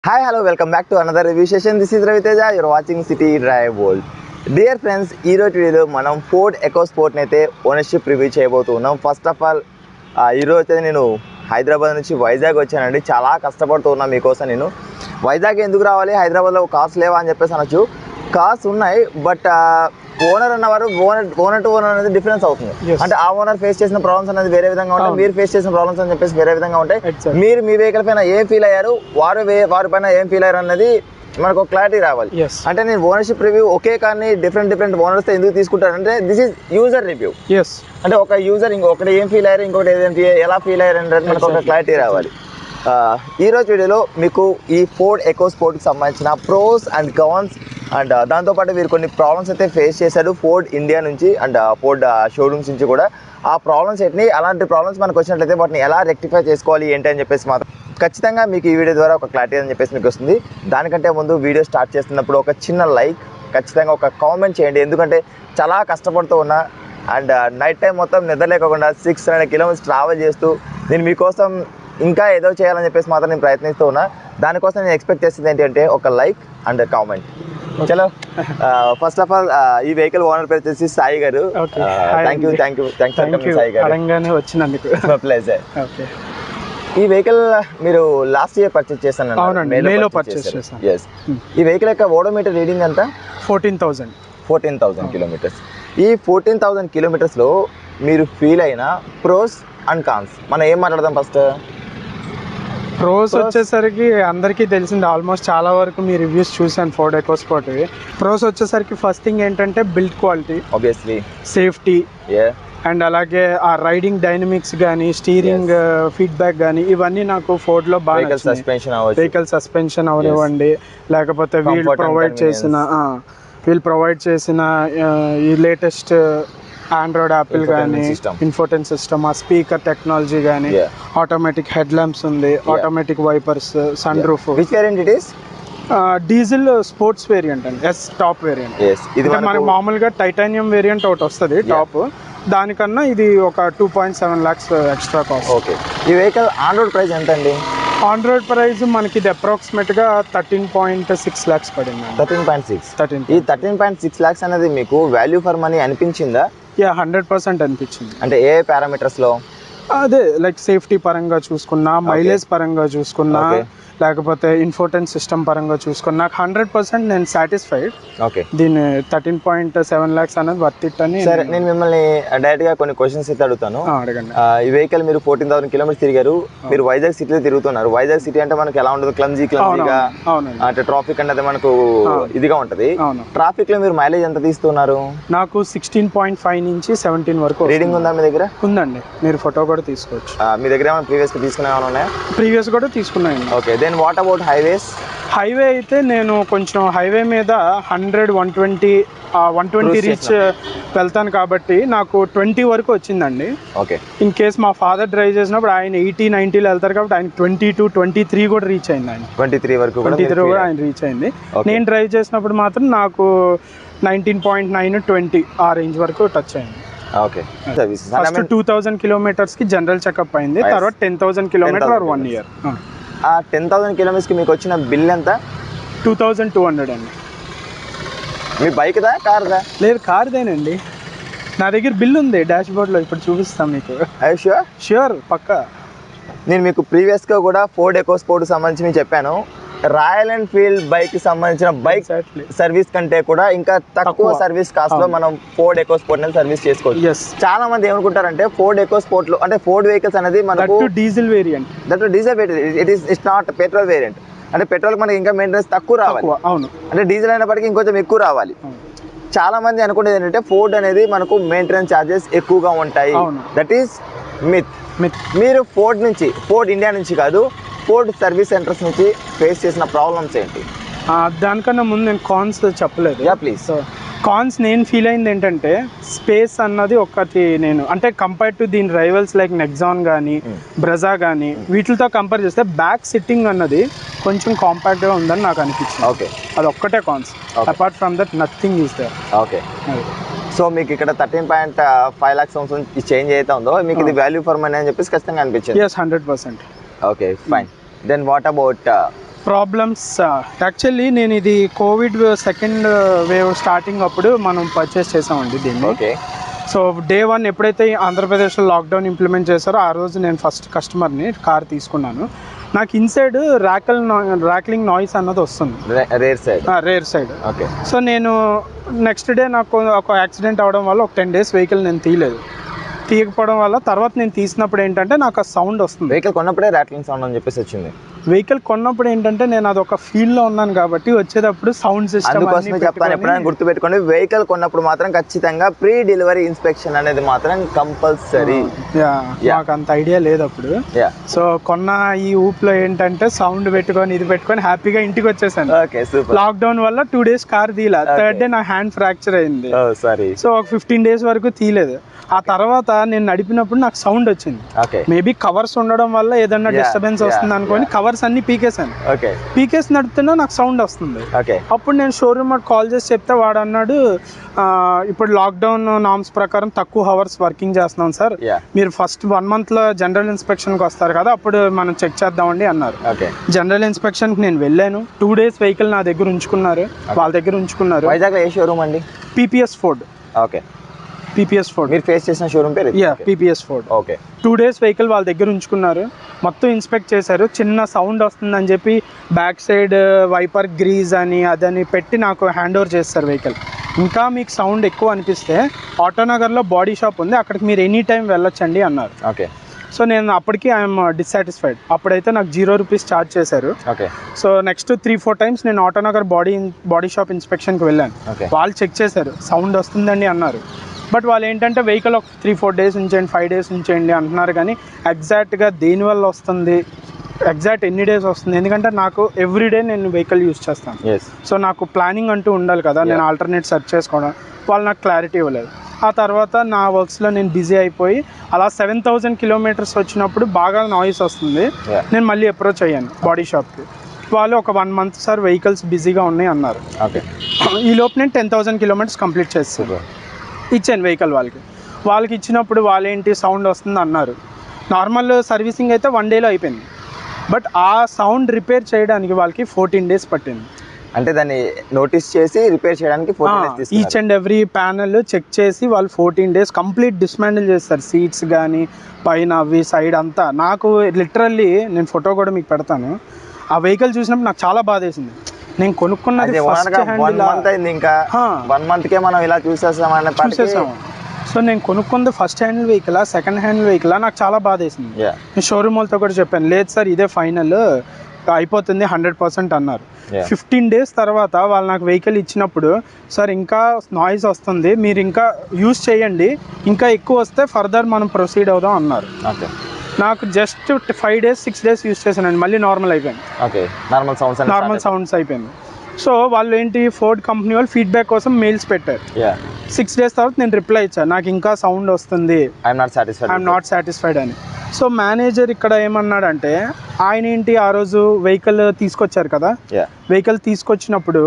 Hi, hello, welcome back to another review session. This is Ravi Teja. You're watching City Drive World. Dear friends, ఈ రోజు వీడియోలో మనం Ford EcoSport అయితే ownership review చేయబోతున్నాం. First of all ఈరోజు అయితే నేను హైదరాబాద్ నుంచి వైజాగ్ వచ్చానండి. చాలా కష్టపడుతున్నా మీకోసం. నేను వైజాగ్ ఎందుకు రావాలి, హైదరాబాద్లో కార్స్ లేవా అని చెప్పేసి అనొచ్చు. కార్స్ ఉన్నాయి, బట్ ఓనర్ అన్నవారు ఓనర్ టు ఓనర్ అనేది డిఫరెన్స్ అవుతుంది. అంటే ఆ ఓనర్ ఫేస్ చేసిన ప్రాబ్లమ్స్ అనేది వేరే విధంగా ఉంటాయి, మీరు ఫేస్ చేసిన ప్రాబ్లమ్స్ అని చెప్పేసి వేరే విధంగా ఉంటాయి. మీరు మీ వెహికల్ పైన ఏం ఫీల్ అయ్యారు, వారి పైన ఏం ఫీల్ అయ్యారు అన్నది మనకు ఒక క్లారిటీ రావాలి. అంటే నేను ఓనర్షిప్ రివ్యూ ఒకే కానీ డిఫరెంట్ ఓనర్స్ ఎందుకు తీసుకుంటానంటే దిస్ ఈజ్ యూజర్ రివ్యూ. అంటే ఒక యూజర్ ఇంకొకటి ఏం ఫీల్ అయ్యారు, ఇంకొకటి ఎలా ఫీల్ అయ్యారు అనేది మనకు ఒక క్లారిటీ రావాలి. ఈరోజు వీడియోలో మీకు ఈ ఫోర్డ్ ఎకోస్పోర్ట్కి సంబంధించిన ప్రోస్ అండ్ కాన్స్ అండ్ దాంతోపాటు వీరు కొన్ని ప్రాబ్లమ్స్ అయితే ఫేస్ చేశారు ఫోర్డ్ ఇండియా నుంచి అండ్ ఫోర్డ్ షోరూమ్స్ నుంచి కూడా. ఆ ప్రాబ్లమ్స్ ఏంటి, అలాంటి ప్రాబ్లమ్స్ మనకు వచ్చినట్లయితే వాటిని ఎలా రెక్టిఫై చేసుకోవాలి ఏంటి అని చెప్పేసి మాత్రం ఖచ్చితంగా మీకు ఈ వీడియో ద్వారా ఒక క్లారిటీ అని చెప్పేసి మీకు వస్తుంది. దానికంటే ముందు వీడియో స్టార్ట్ చేస్తున్నప్పుడు ఒక చిన్న లైక్, ఖచ్చితంగా ఒక కామెంట్ చేయండి. ఎందుకంటే చాలా కష్టపడుతూ ఉన్నా అండ్ నైట్ టైం మొత్తం నిద్రలేకుండా 600 కిలోమీటర్స్ ట్రావెల్ చేస్తూ నేను మీకోసం ఇంకా ఏదో చేయాలని చెప్పేసి మాత్రం నేను ప్రయత్నిస్తూ ఉన్నా. దానికోసం నేను ఎక్స్పెక్ట్ చేస్తుంది ఏంటంటే ఒక లైక్ అండ్ కామెంట్. చలో, ఫస్ట్ ఆఫ్ ఆల్ ఈ వెహికల్ ఓనర్ పేరు వచ్చేసి సాయి గారు. థ్యాంక్యూ సాయి గారు వచ్చినందుకు. ప్లేజర్. ఈ వెహికల్ మీరు లాస్ట్ ఇయర్ పర్చేస్ చేశాను. ఈ వెహికల్ యొక్క ఓడోమీటర్ రీడింగ్ ఎంత? 14,000 కిలోమీటర్స్. ఈ 14,000 కిలోమీటర్స్లో మీరు ఫీల్ అయిన ప్రోస్ అండ్ కాన్స్ మనం ఏం మాట్లాడదాం. ఫస్ట్ ప్రోస్ వచ్చేసరికి అందరికీ తెలిసింది, ఆల్మోస్ట్ చాలా వరకు మీ రివ్యూస్ చూసాను ఫోర్డ్ ఎకోస్పోర్ట్. ప్రోస్ వచ్చేసరికి ఫస్ట్ థింగ్ ఏంటంటే build quality, obviously safety, and అలాగే ఆ రైడింగ్ డైనమిక్స్ కానీ స్టీరింగ్ ఫీడ్బ్యాక్ కానీ ఇవన్నీ నాకు ఫోర్డ్లో బాగా వెహికల్ సస్పెన్షన్ అవనివ్వండి, లేకపోతే వీళ్ళు ప్రొవైడ్ చేసిన ఈ లేటెస్ట్ ఆండ్రాయిడ్ యాపిల్ కానీ ఇన్ఫోటైన్ సిస్టమ్, ఆ స్పీకర్ టెక్నాలజీ కానీ, ఆటోమేటిక్ హెడ్ ల్యాంప్స్ ఉంది, automatic wipers, sun roof. Which variant it is? Diesel sports variant అండి, ఎస్ టాప్ వేరియంట్. ఇది మనకి మామూలుగా టైటానియం వేరియంట్ ఒకటి వస్తుంది టాప్, దానికన్నా ఇది ఒక 2.7 lakhs ఎక్స్ట్రా కాస్ట్. ఓకే, ఈ వెహికల్ ఆన్ రోడ్ ప్రైస్ ఎంత అండి? ఆన్ రోడ్ ప్రైస్ మనకి ఇది అప్రాక్సిమేట్గా 13.6 lakhs పడింది. 13.6. ఈ 13.6 lakhs అనేది మీకు వాల్యూ ఫర్ మనీ అనిపించిందా? 100% అనిపించింది. అంటే ఏ పారామీటర్స్లో? అదే లైక్ సేఫ్టీ పరంగా చూసుకున్నా, మైలేజ్ పరంగా చూసుకున్నా, లేకపోతే ఇన్ఫోటైన్ సిస్టమ్ పరంగా చూసుకున్నా నాకు 100% నేను సాటిస్ఫైడ్. ఓకే, దీని 13.7 lakhs అనేది వర్త్ ఇట్ అని. సరే, నేను మిమ్మల్ని డైరెక్ట్గా కొన్ని క్వశ్చన్స్ అయితే అడుగుతాను. అడగండి. ఈ వెహికల్ మీరు 14,000 కిలోమీటర్స్ తిరిగారు, మీరు వైజాగ్ సిటీలో తిరుగుతున్నారు. వైజాగ్ సిటీ అంటే మనకి ఎలా ఉంటుంది? క్లమ్జీగా, అంటే ట్రాఫిక్ అనేది మనకు ఇదిగా ఉంటుంది. ట్రాఫిక్ లో మీరు మైలేజ్ ఎంత తీస్తున్నారు? నాకు 16.5 నుంచి 17 వరకు రీడింగ్ ఉందా మీ దగ్గర? ఉందండి, మీరు ఫోటో కూడా తీసుకోవచ్చు. మీ దగ్గర ఏమైనా ప్రీవియస్ తీసుకునే ఏమైనా ఉన్నాయా? ప్రీవియస్ కూడా తీసుకున్నాను. Okay, then what about highways? Highway అయితే నేను కొంచెం హైవే మీద 100, 120 రీచ్ వెళ్తాను కాబట్టి నాకు 20 వరకు వచ్చిందండి. ఓకే, ఇన్ కేస్ మా ఫాదర్ డ్రైవ్ చేసినప్పుడు ఆయన 80-90లో వెళ్తారు కాబట్టి ఆయన 22-23 కూడా రీచ్ అయింది. ఆయన 23 వరకు కూడా ఆయన రీచ్ అయింది. నేను డ్రైవ్ చేసినప్పుడు మాత్రం నాకు 19.9, 20 ఆ రేంజ్ వరకు టచ్ అయింది. ఓకే, ఫస్ట్ 2,000 కిలోమీటర్స్కి జనరల్ చెకప్ అయింది, తర్వాత 10,000 కిలోమీటర్ 1 year. ఆ 10,000 కిలోమీటర్స్కి మీకు వచ్చిన బిల్ ఎంత? 2,200 అండి. మీ బైక్దా, కార్దా? లేదు, కార్దేనండి. నా దగ్గర బిల్ ఉంది డాష్ బోర్డ్లో, ఇప్పుడు చూపిస్తాను మీకు. ష్యూర్ పక్కా. నేను మీకు ప్రీవియస్గా కూడా ఫోర్డ్ ఎకోస్పోర్ట్ సంబంధించి మీకు చెప్పాను, రాయల్ ఎన్ఫీల్డ్ బైక్ సంబంధించిన బైక్ సర్వీస్ కంటే కూడా ఇంకా తక్కువ సర్వీస్ కాస్ట్ లో మనం ఫోర్డ్ ఎకోస్పోర్ట్ అనేది సర్వీస్ చేసుకోవచ్చు. చాలా మంది ఏమనుకుంటారంటే ఫోర్డ్ ఎకోస్పోర్ట్ లో అంటే ఫోర్డ్ వెహికల్స్ అనేది మనకు diesel variant, it's not petrol variant. అంటే పెట్రోల్ మనకి ఇంకా మెయింటెనెన్స్ తక్కువ రావాలి. అవును, అంటే డీజిల్ అయినప్పటికీ ఇంకొంచెం ఎక్కువ రావాలి. చాలా మంది అనుకునేది ఏంటంటే ఫోర్డ్ అనేది మనకు మెయింటెనెన్స్ ఛార్జెస్ ఎక్కువగా ఉంటాయి. That is myth. మీరు ఫోర్డ్ ఇండియా నుంచి కాదు, ఫోర్డ్ సర్వీస్ సెంటర్స్ నుంచి ఫేస్ చేసిన ప్రాబ్లమ్స్ ఏంటి? దానికన్నా ముందు నేను కాన్స్ చెప్పలేదు. ప్లీజ్. కాన్స్ నేను ఫీల్ అయింది ఏంటంటే స్పేస్ అన్నది ఒకటి, నేను అంటే కంపేర్ టు దీని రైవల్స్ లైక్ నెక్సాన్ కానీ బ్రెజా కానీ వీటితో కంపేర్ చేస్తే బ్యాక్ సిట్టింగ్ అన్నది కొంచెం కాంపాక్ట్గా ఉందని నాకు అనిపించింది. ఓకే, అది ఒక్కటే cons. Apart from that nothing is there. Okay, so మీకు ఇక్కడ 13.5 lakhs ఈ చేంజ్ అయితే ఉందో మీకు ఇది వాల్యూ ఫర్ మనీ అని చెప్పేసి ఖచ్చితంగా అనిపించింది? yes, 100%. Okay, fine. Then what about problems actually నేను ఇది కోవిడ్ సెకండ్ వేవ్ స్టార్టింగ్ అప్పుడు మనం పర్చేస్ చేసామండి దీన్ని. ఓకే. సో డే 1 ఎప్పుడైతే ఆంధ్రప్రదేశ్లో లాక్డౌన్ ఇంప్లిమెంట్ చేశారో ఆ రోజు నేను ఫస్ట్ కస్టమర్ని కార్ తీసుకున్నాను. నాకు ఇన్సైడ్ ర్యాక్లింగ్ నాయిస్ అన్నది వస్తుంది, రేర్ సైడ్. ఓకే. సో నేను నెక్స్ట్ డే నాకు ఒక యాక్సిడెంట్ అవడం వల్ల ఒక 10 days వెహికల్ నేను తీయకపోవడం వల్ల తర్వాత నేను తీసినప్పుడు ఏంటంటే నాకు ఆ సౌండ్ వస్తుంది. వెహికల్ కొన్నప్పుడే ర్యాట్లింగ్ సౌండ్ అని చెప్పేసి వచ్చింది. వెహికల్ కొన్నప్పుడు ఏంటంటే నేను అదొక ఫీల్డ్లో ఉన్నాను కాబట్టి వచ్చేటప్పుడు సౌండ్ సిస్టమ్ అందుకోసమే చెప్తాను, ఎప్పుడైనా గుర్తుపెట్టుకోండి, వెహికల్ కొన్నప్పుడు మాత్రం ఖచ్చితంగా ప్రీ డెలివరీ ఇన్స్పెక్షన్ అనేది మాత్రం కంపల్సరీ. నాకు అంత ఐడియా లేదు అప్పుడు. సో కొన్న ఈ ఊప్లో ఏంటంటే సౌండ్ పెట్టుకొని ఇది పెట్టుకొని హ్యాపీగా ఇంటికి వచ్చేసాను. లాక్డౌన్ వల్ల 2 days కార్ తీయలే. థర్డ్ డే నా హ్యాండ్ ఫ్రాక్చర్ అయింది. సో ఒక 15 days వరకు తీయలేదు. ఆ తర్వాత నేను నడిపినప్పుడు నాకు సౌండ్ వచ్చింది. మేబీ కవర్స్ ఉండడం వల్ల ఏదన్నా డిస్టర్బెన్స్ వస్తుంది అనుకోని కవర్స్ అన్ని పీకేసాను. పీకేసి నడుపుతున్నా నాకు సౌండ్ వస్తుంది. అప్పుడు నేను షోరూమ్ కాల్ చేసి చెప్తే వాడు అన్నాడు, ఇప్పుడు లాక్డౌన్ నామ్స్ ప్రకారం తక్కువ హవర్స్ వర్కింగ్ చేస్తున్నాం సార్, మీరు ఫస్ట్ 1 monthలో జనరల్ ఇన్స్పెక్షన్కి వస్తారు కదా, అప్పుడు మనం చెక్ చేద్దామండి అన్నారు. జనరల్ ఇన్స్పెక్షన్కి నేను వెళ్ళాను. 2 days వెహికల్ నా దగ్గర ఉంచుకున్నారు, వాళ్ళ దగ్గర ఉంచుకున్నారు. వైజాగ్లో ఏ షోరూమ్ అండి? PPS Ford. Okay. PPS Ford మీరు ఫేస్ చేసిన షోరూమ్ పేరు? PPS Ford. Okay. 2 days vehicle వాళ్ళ దగ్గర ఉంచుకున్నారు, మొత్తం ఇన్స్పెక్ట్ చేశారు. చిన్న సౌండ్ వస్తుందని చెప్పి బ్యాక్ సైడ్ వైపర్ గ్రీజ్ అని అదని పెట్టి నాకు హ్యాండ్ ఓవర్ చేస్తారు వెహికల్. ఇంకా మీకు సౌండ్ ఎక్కువ అనిపిస్తే ఆటోనగర్లో బాడీ షాప్ ఉంది, అక్కడికి మీరు ఎనీ టైం వెళ్ళొచ్చండి అన్నారు. ఓకే. సో నేను అప్పటికి ఐఎమ్ డిస్సాటిస్ఫైడ్. అప్పుడైతే నాకు 0 rupees ఛార్జ్ చేశారు. సో నెక్స్ట్ 3-4 times నేను ఆటోనగర్ బాడీ షాప్ ఇన్స్పెక్షన్కి వెళ్ళాను. వాళ్ళు చెక్ చేశారు, సౌండ్ వస్తుందండి అన్నారు. బట్ వాళ్ళు ఏంటంటే వెహికల్ ఒక 3-4 days ఉంచేయండి, 5 days ఉంచేయండి అంటున్నారు, కానీ ఎగ్జాక్ట్గా దేనివల్ల వస్తుంది, ఎగ్జాక్ట్ ఎన్ని డేస్ వస్తుంది, ఎందుకంటే నాకు ఎవ్రీడే నేను వెహికల్ యూజ్ చేస్తాను. సో నాకు ప్లానింగ్ అంటూ ఉండాలి కదా, నేను ఆల్టర్నేట్ సెర్చ్ చేసుకోవడం. వాళ్ళు నాకు క్లారిటీ ఇవ్వలేదు. ఆ తర్వాత నా వర్క్స్లో నేను బిజీ అయిపోయి అలా 7,000 kilometers వచ్చినప్పుడు బాగా నాయిస్ వస్తుంది. నేను మళ్ళీ అప్రోచ్ అయ్యాను బాడీ షాప్కి. వాళ్ళు ఒక 1 month సార్ వెహికల్స్ బిజీగా ఉన్నాయి అన్నారు. ఈ లోపు నేను 10,000 kilometers కంప్లీట్ చేస్తాను, ఇచ్చాను వెహికల్ వాళ్ళకి ఇచ్చినప్పుడు వాళ్ళేంటి సౌండ్ వస్తుంది అన్నారు. నార్మల్ సర్వీసింగ్ అయితే 1 dayలో అయిపోయింది. బట్ ఆ సౌండ్ రిపేర్ చేయడానికి వాళ్ళకి 14 days పట్టింది. అంటే దాన్ని నోటీస్ చేసి రిపేర్ చేయడానికి 14 days. Each and every panel check చేసి వాళ్ళు 14 days కంప్లీట్ డిస్మాండిల్ చేస్తారు, సీట్స్ కానీ పైన అవి సైడ్ అంతా. నాకు లిటరల్లీ నేను ఫోటో కూడా మీకు పెడతాను, ఆ వెహికల్ చూసినప్పుడు నాకు చాలా బాధ వేసింది. నేను కొనుక్కున్నది ఫస్ట్ హ్యాండ్, ఇంకా 1 monthకే మనం ఇలా చూసేసాము. సో నేను కొనుక్కుంది first hand vehicle, second hand vehicle, నాకు చాలా బాధ వేసింది. నేను షోరూమ్ వాళ్ళతో కూడా చెప్పాను, లేదు సార్ ఇదే ఫైనల్ అయిపోతుంది 100% అన్నారు. 15 days తర్వాత వాళ్ళు నాకు వెహికల్ ఇచ్చినప్పుడు, సార్ ఇంకా నాయిస్ వస్తుంది, మీరు ఇంకా యూజ్ చేయండి, ఇంకా ఎక్కువ వస్తే ఫర్దర్ మనం ప్రొసీడ్ అవుదాం అన్నారు. నాకు జస్ట్ 5 days 6 days యూజ్ చేశానండి, మళ్ళీ నార్మల్ అయిపోయింది. నార్మల్ సౌండ్స్ అయిపోయింది. సో వాళ్ళు ఏంటి, ఫోర్డ్ కంపెనీ వాళ్ళు ఫీడ్బ్యాక్ కోసం మెయిల్స్ పెట్టారు. 6 days తర్వాత నేను రిప్లై ఇచ్చాను, నాకు ఇంకా సౌండ్ వస్తుంది, ఐఎమ్ నాట్ సాటిస్ఫైడ్ అని. సో మేనేజర్ ఇక్కడ ఏమన్నాడంటే, ఆయన ఏంటి ఆ రోజు వెహికల్ తీసుకొచ్చారు కదా, వెహికల్ తీసుకొచ్చినప్పుడు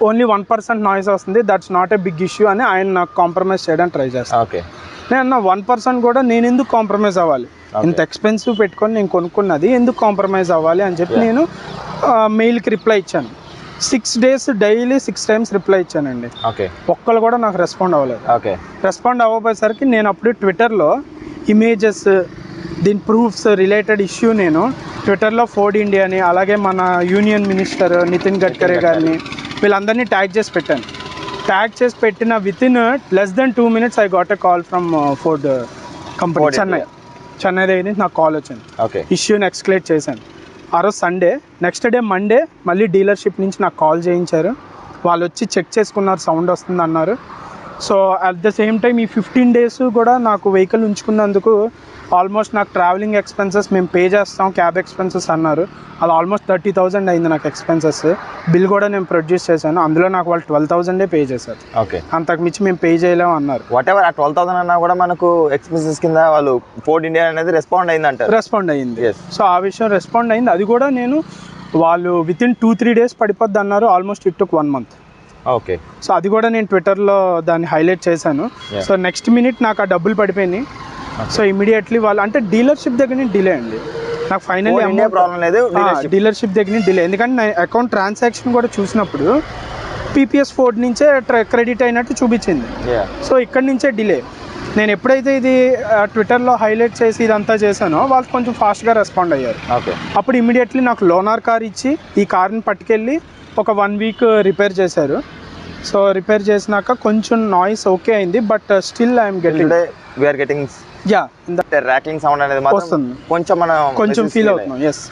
ఓన్లీ 1% నాయిస్ వస్తుంది, that's not a big issue అని ఆయన నాకు కాంప్రమైజ్ చేయడానికి ట్రై చేస్తాను. నేను అన్న 1% కూడా నేను ఎందుకు కాంప్రమైజ్ అవ్వాలి, ఇంత ఎక్స్పెన్సివ్ పెట్టుకొని నేను కొనుక్కున్నది ఎందుకు కాంప్రమైజ్ అవ్వాలి అని చెప్పి నేను మెయిల్కి రిప్లై ఇచ్చాను. 6 days డైలీ 6 times రిప్లై ఇచ్చానండి. ఒక్కళ్ళు కూడా నాకు రెస్పాండ్ అవ్వలేదు. రెస్పాండ్ అవ్వబోయేసరికి నేను అప్పుడు ట్విట్టర్లో ఇమేజెస్, దీని ప్రూఫ్స్ రిలేటెడ్ ఇష్యూ నేను ట్విట్టర్లో ఫోర్డ్ ఇండియాని, అలాగే మన యూనియన్ మినిస్టర్ నితిన్ గడ్కరీ గారిని, వీళ్ళందరినీ ట్యాగ్ చేసి పెట్టాను. ట్యాగ్ చేసి పెట్టిన within less than 2 minutes I got a call from Ford company, Chennai దగ్గర నుంచి నాకు కాల్ వచ్చింది. ఇష్యూని ఎక్స్క్లేట్ చేశాను. ఆ రోజు సండే, నెక్స్ట్ డే మండే మళ్ళీ డీలర్షిప్ నుంచి నాకు కాల్ చేయించారు. వాళ్ళు వచ్చి చెక్ చేసుకున్నారు, సౌండ్ వస్తుంది అన్నారు. So at the same time ఈ 15 days కూడా నాకు వెహికల్ ఉంచుకున్నందుకు ఆల్మోస్ట్ నాకు ట్రావెలింగ్ ఎక్స్పెన్సెస్ మేము పే చేస్తాం, క్యాబ్ ఎక్స్పెన్సెస్ అన్నారు, అది ఆల్మోస్ట్ 30,000 అయింది నాకు ఎక్స్పెన్సెస్. బిల్ కూడా నేను ప్రొడ్యూస్ చేశాను, అందులో నాకు వాళ్ళు 12,000 పే చేశారు. అంతకు మించి మేము పే చేయలేము అన్నారు. వాట్ ఎవర్ ఆ 12,000 అన్నా కూడా మనకు ఎక్స్పెన్సెస్ కింద వాళ్ళు ఫోర్డ్ ఇండియా అనేది రెస్పాండ్ అయింది అంటారు. రెస్పాండ్ అయింది. సో ఆ విషయం రెస్పాండ్ అయింది. అది కూడా నేను వాళ్ళు వితిన్ 2-3 days పడిపోద్ది అన్నారు. Almost it took 1 month. So అది కూడా నేను ట్విట్టర్లో దాన్ని హైలైట్ చేశాను. సో నెక్స్ట్ మినిట్ నాకు ఆ డబ్బులు పడిపోయినాయి. సో ఇమీడియట్లీ వాళ్ళు అంటే డీలర్షిప్ దగ్గర నుంచి డిలే అండి. నాకు ఫైనల్లీ ఇండియా ప్రాబ్లం లేదు, డీలర్షిప్ దగ్గర డిలే. ఎందుకంటే నా అకౌంట్ ట్రాన్సాక్షన్ కూడా చూసినప్పుడు పీపీఎస్ ఫోర్డ్ నుంచే క్రెడిట్ అయినట్టు చూపించింది. సో ఇక్కడ నుంచే డిలే. నేను ఎప్పుడైతే ఇది ట్విట్టర్లో హైలైట్ చేసి ఇదంతా చేశానో వాళ్ళు కొంచెం ఫాస్ట్గా రెస్పాండ్ అయ్యారు. అప్పుడు ఇమీడియట్లీ నాకు లోనార్ కార్ ఇచ్చి ఈ కార్ని పట్టుకెళ్ళి ఒక 1 వీక్ రిపేర్ చేశారు. సో రిపేర్ చేసినాక కొంచెం నాయిస్ ఓకే అయింది, but still I'm getting rattling sound అనేది వస్తుంది, కొంచెం ఫీల్ అవుతున్నాం. ఎస్.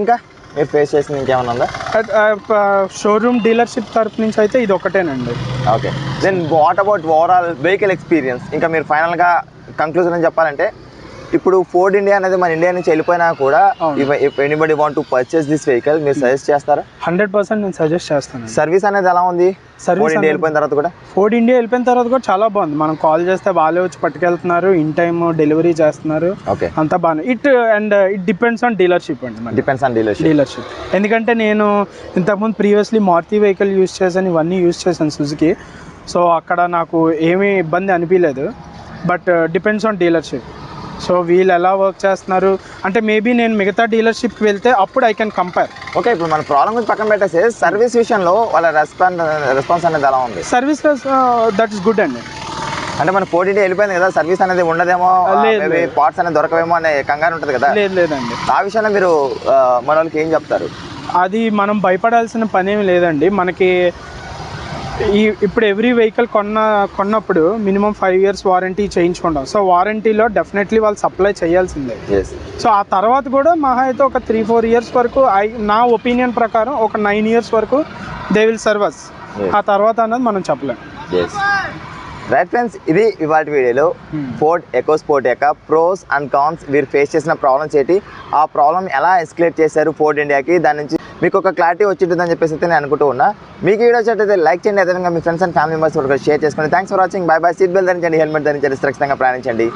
ఇంకా మీరు ఫేస్ చేసిన ఇంకేమైనా ఉందా? షోరూమ్ డీలర్షిప్ తరపు నుంచి అయితే ఇది ఒకటేనండి. Okay, then what about overall vehicle experience? ఇంకా మీరు ఫైనల్గా కంక్లూజన్ అని చెప్పాలంటే, ఇప్పుడు ఫోర్డ్ ఇండియా అనేది మన ఇండియా నుంచి వెళ్ళిపోయినా కూడా if anybody want to purchase this vehicle మీరు సజెస్ట్ చేస్తారా? 100% నేను సజెస్ట్ చేస్తాను. సర్వీస్ అనేది ఎలా ఉంది? ఫోర్డ్ ఇండియా వెళ్ళిపోయిన తర్వాత కూడా చాలా బాగుంది. మనం కాల్ చేస్తే వాళ్ళే వచ్చి పట్టుకెళ్తున్నారు, ఇన్ టైమ్ డెలివరీ చేస్తున్నారు. ఓకే, అంతా బాగుంది. ఇట్ డిపెండ్స్ ఆన్ డీలర్షిప్ అండి. Depends on dealership. ఎందుకంటే నేను ఇంతకుముందు ప్రీవియస్లీ మారుతి వెహికల్ యూస్ చేశాను, ఇవన్నీ యూస్ చేశాను సుజుకి. సో అక్కడ నాకు ఏమీ ఇబ్బంది అనిపించలేదు. But depends on dealership. So వీళ్ళు ఎలా వర్క్ చేస్తున్నారు అంటే మేబీ నేను మిగతా డీలర్షిప్కి వెళ్తే అప్పుడు ఐ కెన్ కంపేర్. ఓకే, ఇప్పుడు మన ప్రాబ్లం గురించి పక్కన పెట్టేసి సర్వీస్ విషయంలో వాళ్ళ రెస్పాన్స్ అనేది ఎలా ఉంది? సర్వీస్ దట్ ఇస్ గుడ్ అండి. అంటే మన ఫోర్డ్ ఇండియా వెళ్ళిపోయింది కదా, సర్వీస్ అనేది ఉండదేమో, పార్ట్స్ అనేది దొరకవేమో అనే కంగారు ఉంటుంది కదా. లేదండి, ఆ విషయంలో మీరు మన వాళ్ళకి ఏం చెప్తారు? అది మనం భయపడాల్సిన పని ఏమి లేదండి. మనకి ఇప్పుడు ఎవ్రీ వెహికల్ కొన్నప్పుడు మినిమం 5 years వారంటీ చేయించుకుంటాం. సో వారంటీలో డెఫినెట్లీ వాళ్ళు సప్లై చేయాల్సిందే. సో ఆ తర్వాత కూడా మహా అయితే ఒక 3-4 years వరకు నా ఒపీనియన్ ప్రకారం ఒక 9 years వరకు దే విల్ సర్వస్. ఆ తర్వాత అన్నది మనం చెప్పలేం. రైట్ ఫ్రెండ్స్, ఇది ఇవాళ వీడియోలో ఫోర్డ్ ఎకోస్పోర్ట్ యొక్క ప్రోస్ అండ్ కాన్స్, మీరు ఫేస్ చేసిన ప్రాబ్లమ్స్ ఏంటి, ఆ ప్రాబ్లమ్ ఎలా ఎస్కలేట్ చేశారు ఫోర్డ్ ఇండియాకి, దాని నుంచి మీకు ఒక క్లారిటీ వచ్చింటుందని చెప్పేసి అయితే నేను అనుకుంటూ ఉన్నా. మీకు వీడియో వచ్చేటైతే లైక్ చేయండి, అదేవిధంగా మీ ఫ్రెండ్స్ అండ్ ఫ్యామిలీ మెంబర్స్ వరకు షేర్ చేసుకోండి. Thanks for watching. By by. Seat belt ధరించండి, హెల్మెట్ ధరించండి, సురక్షితంగా ప్రయాణించండి.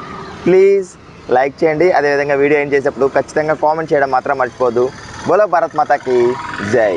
ప్లీజ్ లైక్ చేయండి, అదేవిధంగా వీడియో ఏం చేసేటప్పుడు ఖచ్చితంగా కామెంట్ చేయడం మాత్రం మర్చిపోదు. బోలో భారత్ మాతాకి జై.